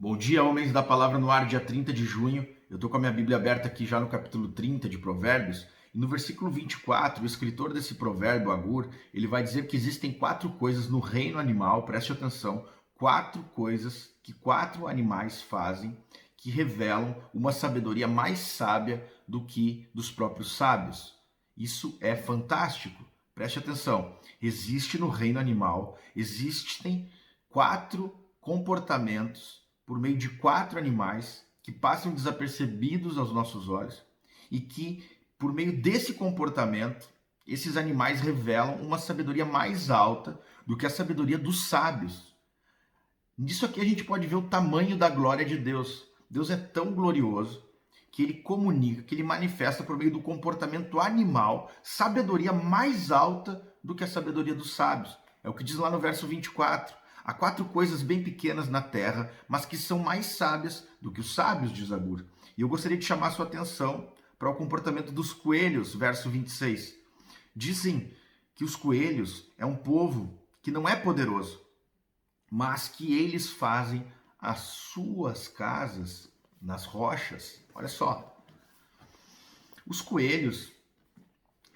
Bom dia, homens da palavra no ar, dia 30 de junho. Eu estou com a minha Bíblia aberta aqui já no capítulo 30 de Provérbios. E no versículo 24, o escritor desse provérbio, Agur, ele vai dizer que existem 4 coisas no reino animal, preste atenção, 4 coisas que 4 animais fazem que revelam uma sabedoria mais sábia do que dos próprios sábios. Isso é fantástico. Preste atenção. Existe no reino animal, existem 4 comportamentos por meio de 4 animais que passam desapercebidos aos nossos olhos e que, por meio desse comportamento, esses animais revelam uma sabedoria mais alta do que a sabedoria dos sábios. Nisso aqui a gente pode ver o tamanho da glória de Deus. Deus é tão glorioso que ele comunica, que ele manifesta por meio do comportamento animal sabedoria mais alta do que a sabedoria dos sábios. É o que diz lá no verso 24. Há 4 coisas bem pequenas na terra, mas que são mais sábias do que os sábios, diz Agur. E eu gostaria de chamar a sua atenção para o comportamento dos coelhos, verso 26. Dizem que os coelhos é um povo que não é poderoso, mas que eles fazem as suas casas nas rochas. Olha só. Os coelhos,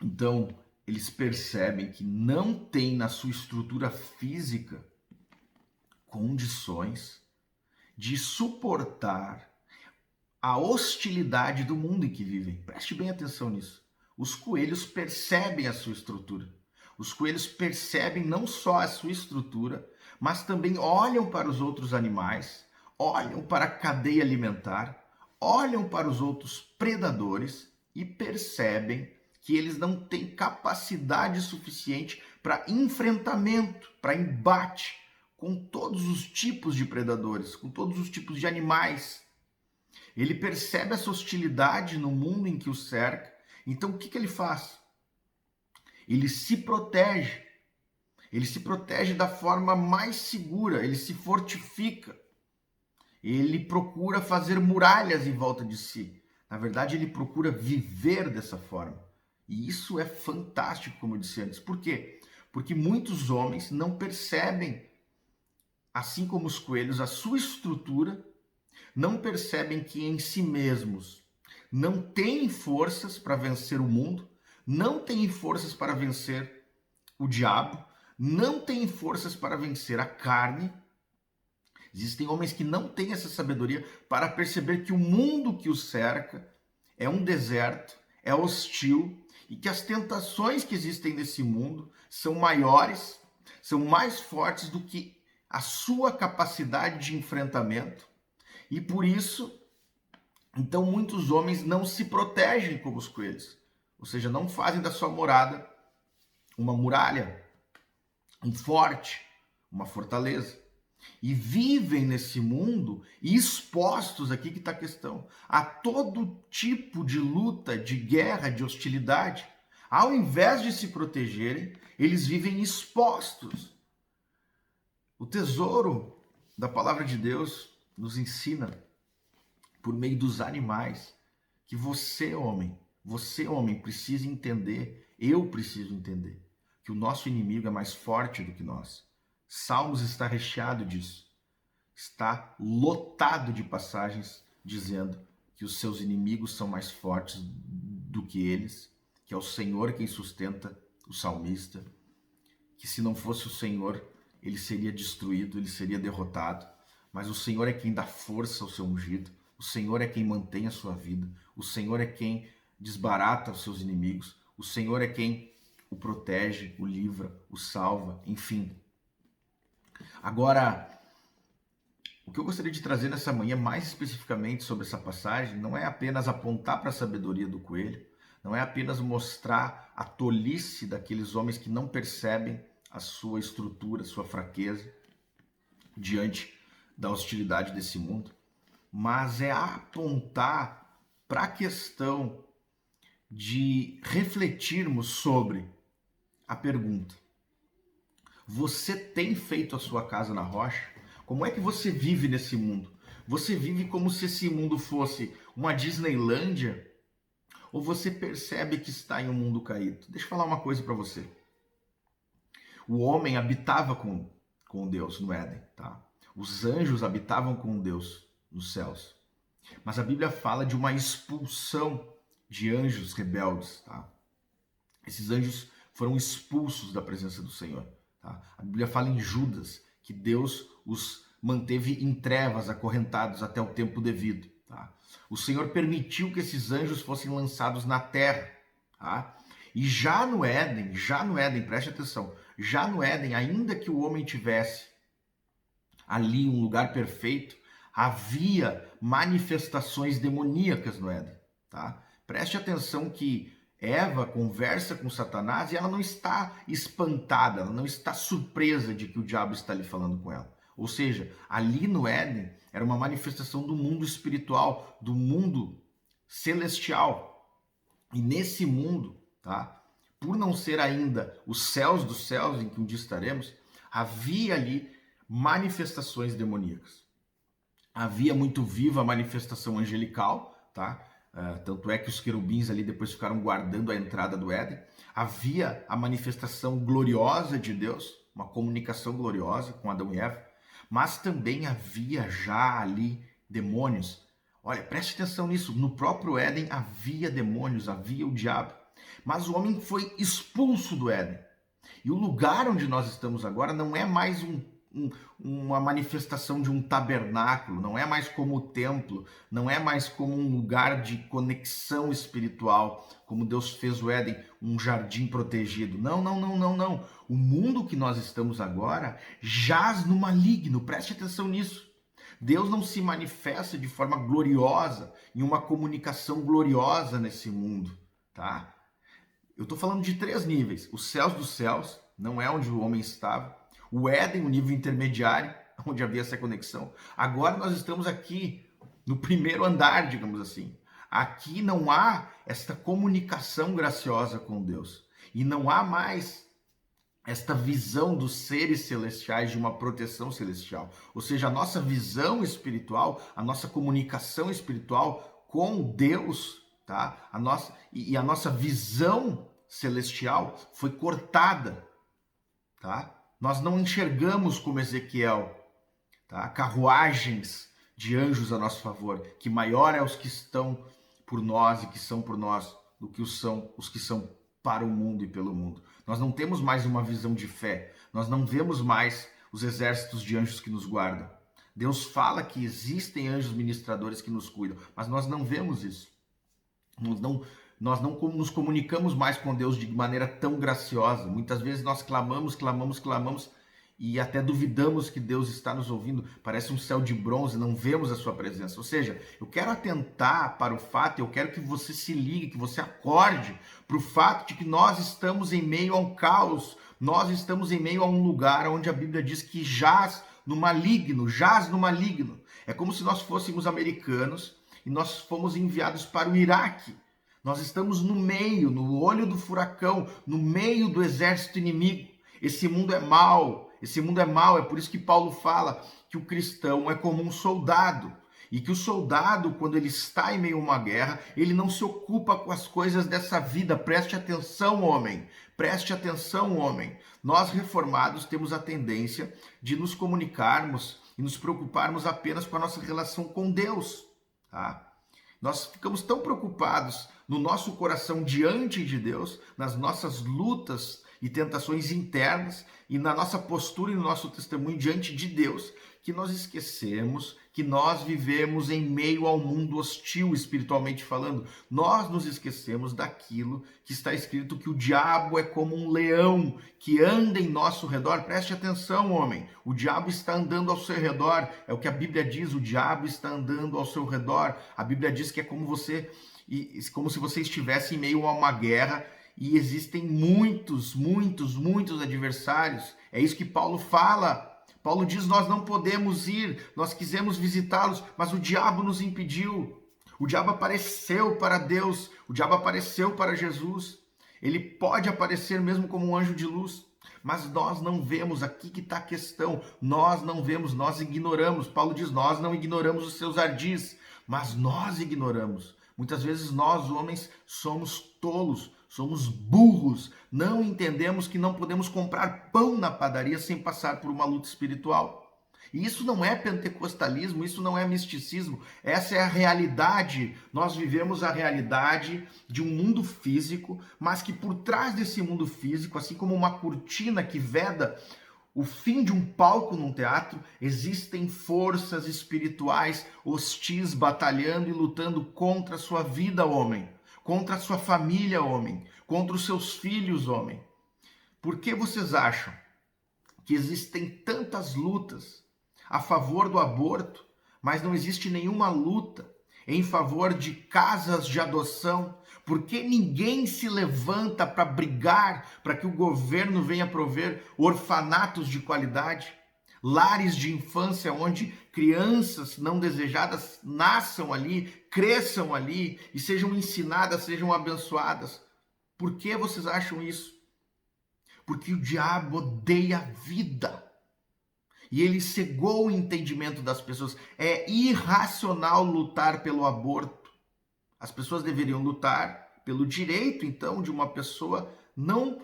então, eles percebem que não tem na sua estrutura física condições de suportar a hostilidade do mundo em que vivem. Preste bem atenção nisso. Os coelhos percebem a sua estrutura. Os coelhos percebem não só a sua estrutura, mas também olham para os outros animais, olham para a cadeia alimentar, olham para os outros predadores e percebem que eles não têm capacidade suficiente para enfrentamento, para embate com todos os tipos de predadores, com todos os tipos de animais. Ele percebe essa hostilidade no mundo em que o cerca. Então o que ele faz? Ele se protege. Ele se protege da forma mais segura, ele se fortifica. Ele procura fazer muralhas em volta de si. Na verdade, ele procura viver dessa forma. E isso é fantástico, como eu disse antes. Por quê? Porque muitos homens não percebem, assim como os coelhos, a sua estrutura, não percebem que em si mesmos não têm forças para vencer o mundo, não têm forças para vencer o diabo, não têm forças para vencer a carne. Existem homens que não têm essa sabedoria para perceber que o mundo que os cerca é um deserto, é hostil e que as tentações que existem nesse mundo são maiores, são mais fortes do que a sua capacidade de enfrentamento. E por isso, então, muitos homens não se protegem como os coelhos. Ou seja, não fazem da sua morada uma muralha, um forte, uma fortaleza. E vivem nesse mundo expostos, aqui que está a questão, a todo tipo de luta, de guerra, de hostilidade. Ao invés de se protegerem, eles vivem expostos. O tesouro da palavra de Deus nos ensina, por meio dos animais, que você, homem, precisa entender, eu preciso entender, que o nosso inimigo é mais forte do que nós. Salmos está recheado disso. Está lotado de passagens dizendo que os seus inimigos são mais fortes do que eles, que é o Senhor quem sustenta o salmista, que se não fosse o Senhor, ele seria destruído, ele seria derrotado. Mas o Senhor é quem dá força ao seu ungido, o Senhor é quem mantém a sua vida, o Senhor é quem desbarata os seus inimigos, o Senhor é quem o protege, o livra, o salva, enfim. Agora, o que eu gostaria de trazer nessa manhã, mais especificamente sobre essa passagem, não é apenas apontar para a sabedoria do coelho, não é apenas mostrar a tolice daqueles homens que não percebem a sua estrutura, a sua fraqueza diante da hostilidade desse mundo, mas é apontar para a questão de refletirmos sobre a pergunta: você tem feito a sua casa na rocha? Como é que você vive nesse mundo? Você vive como se esse mundo fosse uma Disneylândia? Ou você percebe que está em um mundo caído? Deixa eu falar uma coisa para você. O homem habitava com Deus no Éden, tá? Os anjos habitavam com Deus nos céus. Mas a Bíblia fala de uma expulsão de anjos rebeldes, tá? Esses anjos foram expulsos da presença do Senhor, tá? A Bíblia fala em Judas que Deus os manteve em trevas, acorrentados até o tempo devido, tá? O Senhor permitiu que esses anjos fossem lançados na terra, tá? E já no Éden, preste atenção, já no Éden, ainda que o homem tivesse ali um lugar perfeito, havia manifestações demoníacas no Éden, tá? Preste atenção que Eva conversa com Satanás e ela não está espantada, ela não está surpresa de que o diabo está ali falando com ela. Ou seja, ali no Éden era uma manifestação do mundo espiritual, do mundo celestial. E nesse mundo, tá? Por não ser ainda os céus dos céus em que um dia estaremos, havia ali manifestações demoníacas. Havia muito viva a manifestação angelical, tá? Tanto é que os querubins ali depois ficaram guardando a entrada do Éden. Havia a manifestação gloriosa de Deus, uma comunicação gloriosa com Adão e Eva, mas também havia já ali demônios. Olha, preste atenção nisso, no próprio Éden havia demônios, havia o diabo, mas o homem foi expulso do Éden. E o lugar onde nós estamos agora não é mais uma manifestação de um tabernáculo, não é mais como o templo, não é mais como um lugar de conexão espiritual, como Deus fez o Éden, um jardim protegido. Não, não, não, não, não. O mundo que nós estamos agora jaz no maligno, preste atenção nisso. Deus não se manifesta de forma gloriosa, em uma comunicação gloriosa nesse mundo, tá? Eu estou falando de 3 níveis. Os céus dos céus, não é onde o homem estava. O Éden, o nível intermediário, onde havia essa conexão. Agora nós estamos aqui, no primeiro andar, digamos assim. Aqui não há esta comunicação graciosa com Deus. E não há mais esta visão dos seres celestiais, de uma proteção celestial. Ou seja, a nossa visão espiritual, a nossa comunicação espiritual com Deus, tá? A nossa visão celestial foi cortada, tá? Nós não enxergamos como Ezequiel, tá? Carruagens de anjos a nosso favor, que maior é os que estão por nós e que são por nós do que os que são para o mundo e pelo mundo. Nós não temos mais uma visão de fé, nós não vemos mais os exércitos de anjos que nos guardam. Deus fala que existem anjos ministradores que nos cuidam, mas nós não vemos isso. Nós não nos comunicamos mais com Deus de maneira tão graciosa. Muitas vezes nós clamamos e até duvidamos que Deus está nos ouvindo. Parece um céu de bronze, não vemos a sua presença. Ou seja, eu quero atentar para o fato, eu quero que você se ligue, que você acorde para o fato de que nós estamos em meio a um caos. Nós estamos em meio a um lugar onde a Bíblia diz que jaz no maligno. É como se nós fôssemos americanos e nós fomos enviados para o Iraque. Nós estamos no meio, no olho do furacão, no meio do exército inimigo. Esse mundo é mau, é por isso que Paulo fala que o cristão é como um soldado. E que o soldado, quando ele está em meio a uma guerra, ele não se ocupa com as coisas dessa vida. Preste atenção, homem. Nós, reformados, temos a tendência de nos comunicarmos e nos preocuparmos apenas com a nossa relação com Deus, tá? Nós ficamos tão preocupados no nosso coração diante de Deus, nas nossas lutas e tentações internas e na nossa postura e no nosso testemunho diante de Deus, que nós esquecemos que nós vivemos em meio ao mundo hostil, espiritualmente falando. Nós nos esquecemos daquilo que está escrito, que o diabo é como um leão que anda em nosso redor. Preste atenção, homem. O diabo está andando ao seu redor. É o que a Bíblia diz, o diabo está andando ao seu redor. A Bíblia diz que é como se você estivesse em meio a uma guerra e existem muitos adversários. É isso que Paulo fala. Paulo diz, nós não podemos ir, nós quisemos visitá-los, mas o diabo nos impediu. O diabo apareceu para Deus, o diabo apareceu para Jesus. Ele pode aparecer mesmo como um anjo de luz, mas nós não vemos. Aqui que está a questão. Nós não vemos, nós ignoramos. Paulo diz, nós não ignoramos os seus ardis, mas nós ignoramos. Muitas vezes nós, homens, somos tolos, somos burros, não entendemos que não podemos comprar pão na padaria sem passar por uma luta espiritual. E isso não é pentecostalismo, isso não é misticismo, essa é a realidade. Nós vivemos a realidade de um mundo físico, mas que por trás desse mundo físico, assim como uma cortina que veda o fim de um palco num teatro, existem forças espirituais hostis batalhando e lutando contra a sua vida, homem, contra a sua família, homem, contra os seus filhos, homem. Por que vocês acham que existem tantas lutas a favor do aborto, mas não existe nenhuma luta em favor de casas de adoção? Porque ninguém se levanta para brigar para que o governo venha prover orfanatos de qualidade, lares de infância onde crianças não desejadas nasçam ali, cresçam ali e sejam ensinadas, sejam abençoadas? Por que vocês acham isso? Porque o diabo odeia a vida. E ele cegou o entendimento das pessoas. É irracional lutar pelo aborto. As pessoas deveriam lutar pelo direito, então, de uma pessoa não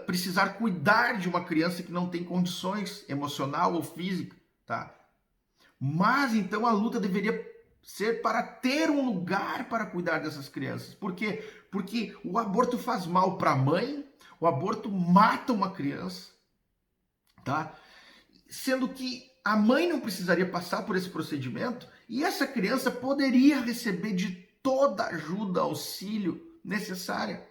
precisar cuidar de uma criança que não tem condições emocional ou física, tá? Mas, então, a luta deveria ser para ter um lugar para cuidar dessas crianças. Por quê? Porque o aborto faz mal para a mãe, o aborto mata uma criança, tá? Sendo que a mãe não precisaria passar por esse procedimento e essa criança poderia receber de toda ajuda, auxílio necessária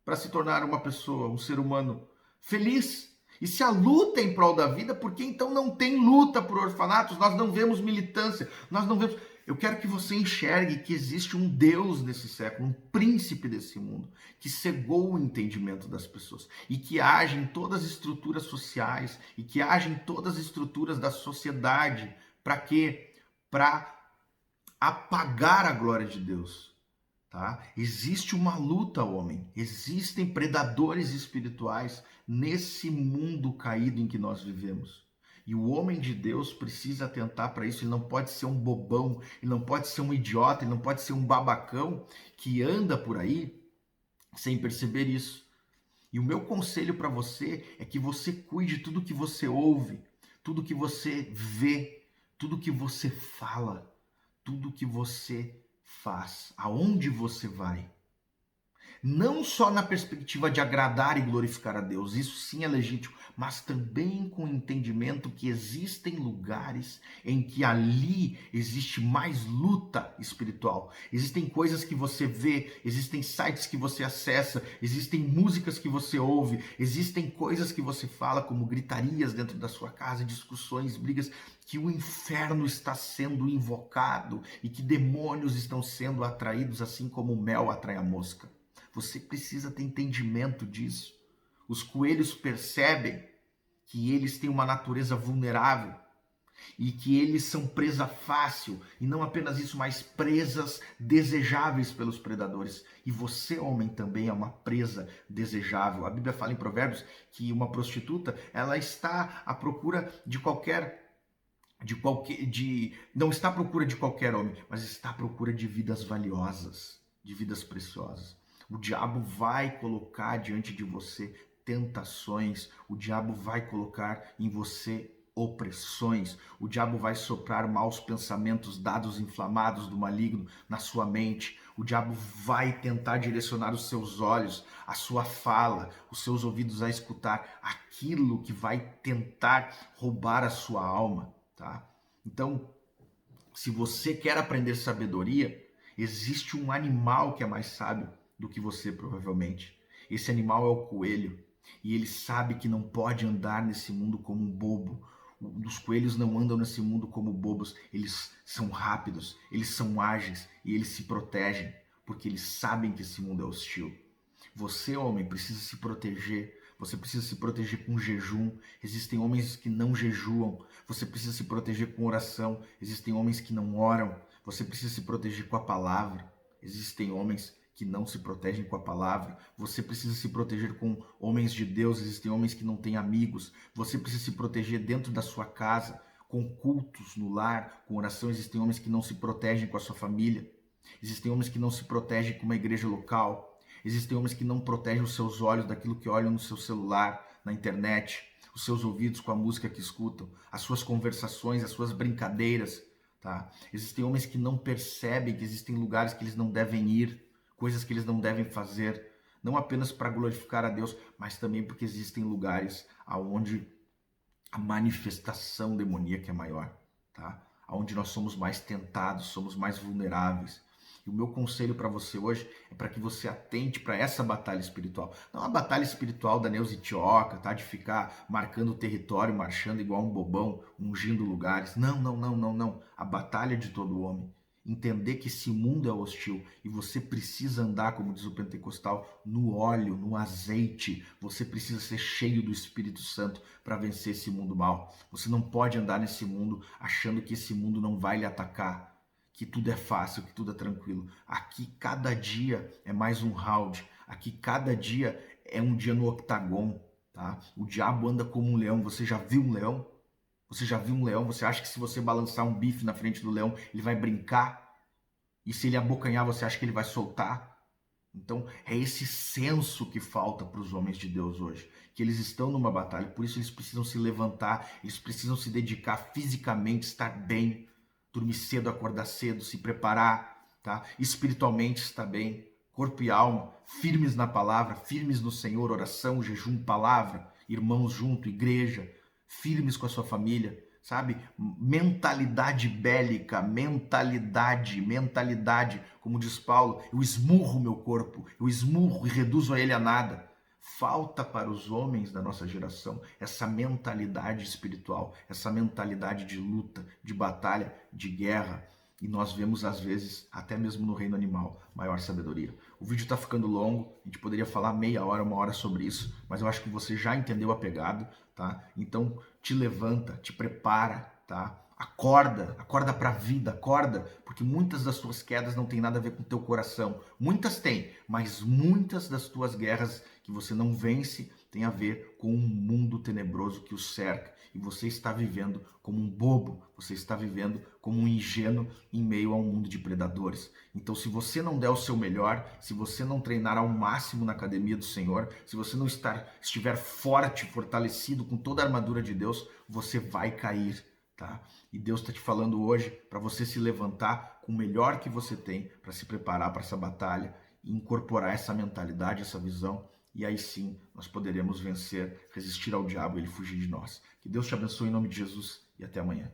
para se tornar uma pessoa, um ser humano feliz. E se a luta é em prol da vida, por que então não tem luta por orfanatos? Nós não vemos militância, nós não vemos... Eu quero que você enxergue que existe um Deus nesse século, um príncipe desse mundo, que cegou o entendimento das pessoas e que age em todas as estruturas sociais e que age em todas as estruturas da sociedade. Para quê? Para apagar a glória de Deus. Tá? Existe uma luta, homem. Existem predadores espirituais nesse mundo caído em que nós vivemos. E o homem de Deus precisa atentar para isso. Ele não pode ser um bobão, ele não pode ser um idiota, ele não pode ser um babacão que anda por aí sem perceber isso. E o meu conselho para você é que você cuide tudo que você ouve, tudo que você vê, tudo que você fala, tudo que você faz, aonde você vai. Não só na perspectiva de agradar e glorificar a Deus, isso sim é legítimo, mas também com o entendimento que existem lugares em que ali existe mais luta espiritual. Existem coisas que você vê, existem sites que você acessa, existem músicas que você ouve, existem coisas que você fala, como gritarias dentro da sua casa, discussões, brigas, que o inferno está sendo invocado e que demônios estão sendo atraídos, assim como o mel atrai a mosca. Você precisa ter entendimento disso. Os coelhos percebem que eles têm uma natureza vulnerável e que eles são presa fácil, e não apenas isso, mas presas desejáveis pelos predadores. E você, homem, também é uma presa desejável. A Bíblia fala em Provérbios que uma prostituta, ela está à procura não está à procura de qualquer homem, mas está à procura de vidas valiosas, de vidas preciosas. O diabo vai colocar diante de você tentações, o diabo vai colocar em você opressões, o diabo vai soprar maus pensamentos, dados inflamados do maligno na sua mente, o diabo vai tentar direcionar os seus olhos, a sua fala, os seus ouvidos a escutar aquilo que vai tentar roubar a sua alma, tá? Então, se você quer aprender sabedoria, existe um animal que é mais sábio do que você, provavelmente. Esse animal é o coelho, e ele sabe que não pode andar nesse mundo como um bobo. Os coelhos não andam nesse mundo como bobos, eles são rápidos, eles são ágeis e eles se protegem, porque eles sabem que esse mundo é hostil. Você, homem, precisa se proteger. Você precisa se proteger com jejum. Existem homens que não jejuam. Você precisa se proteger com oração. Existem homens que não oram. Você precisa se proteger com a palavra. Existem homens que não se protegem com a palavra. Você precisa se proteger com homens de Deus. Existem homens que não têm amigos. Você precisa se proteger dentro da sua casa, com cultos no lar, com oração. Existem homens que não se protegem com a sua família. Existem homens que não se protegem com uma igreja local. Existem homens que não protegem os seus olhos daquilo que olham no seu celular, na internet. os seus ouvidos com a música que escutam, as suas conversações, as suas brincadeiras, tá? Existem homens que não percebem que existem lugares que eles não devem ir, coisas que eles não devem fazer, não apenas para glorificar a Deus, mas também porque existem lugares aonde a manifestação demoníaca é maior, tá? Onde nós somos mais tentados, somos mais vulneráveis. E o meu conselho para você hoje é para que você atente para essa batalha espiritual. Não a batalha espiritual da Neuza Itioca, tá? De ficar marcando o território, marchando igual um bobão, ungindo lugares. Não, não, não, não, não. A batalha de todo homem. Entender que esse mundo é hostil e você precisa andar, como diz o pentecostal, no óleo, no azeite. Você precisa ser cheio do Espírito Santo para vencer esse mundo mal. Você não pode andar nesse mundo achando que esse mundo não vai lhe atacar, que tudo é fácil, que tudo é tranquilo. Aqui cada dia é mais um round. Aqui cada dia é um dia no octagon, tá? O diabo anda como um leão. Você já viu um leão? Você já viu um leão? Você acha que se você balançar um bife na frente do leão, ele vai brincar? E se ele abocanhar, você acha que ele vai soltar? Então, é esse senso que falta para os homens de Deus hoje, que eles estão numa batalha, por isso eles precisam se levantar, eles precisam se dedicar fisicamente, estar bem, dormir cedo, acordar cedo, se preparar, tá? Espiritualmente estar bem, corpo e alma, firmes na palavra, firmes no Senhor, oração, jejum, palavra, irmãos junto, igreja, firmes com a sua família, sabe? Mentalidade bélica, mentalidade, como diz Paulo, eu esmurro o meu corpo, eu esmurro e reduzo a ele a nada. Falta para os homens da nossa geração essa mentalidade espiritual, essa mentalidade de luta, de batalha, de guerra. E nós vemos, às vezes, até mesmo no reino animal, maior sabedoria. O vídeo está ficando longo, a gente poderia falar meia hora, uma hora sobre isso, mas eu acho que você já entendeu a pegada, tá? Então, te levanta, te prepara, tá? Acorda para a vida, acorda, porque muitas das tuas quedas não tem nada a ver com o teu coração. Muitas têm, mas muitas das tuas guerras que você não vence tem a ver com um mundo tenebroso que o cerca. E você está vivendo como um bobo, você está vivendo como um ingênuo em meio a um mundo de predadores. Então, se você não der o seu melhor, se você não treinar ao máximo na academia do Senhor, se você não estiver forte, fortalecido com toda a armadura de Deus, você vai cair, tá? E Deus está te falando hoje para você se levantar com o melhor que você tem para se preparar para essa batalha e incorporar essa mentalidade, essa visão. E aí sim, nós poderemos vencer, resistir ao diabo e ele fugir de nós. Que Deus te abençoe em nome de Jesus e até amanhã.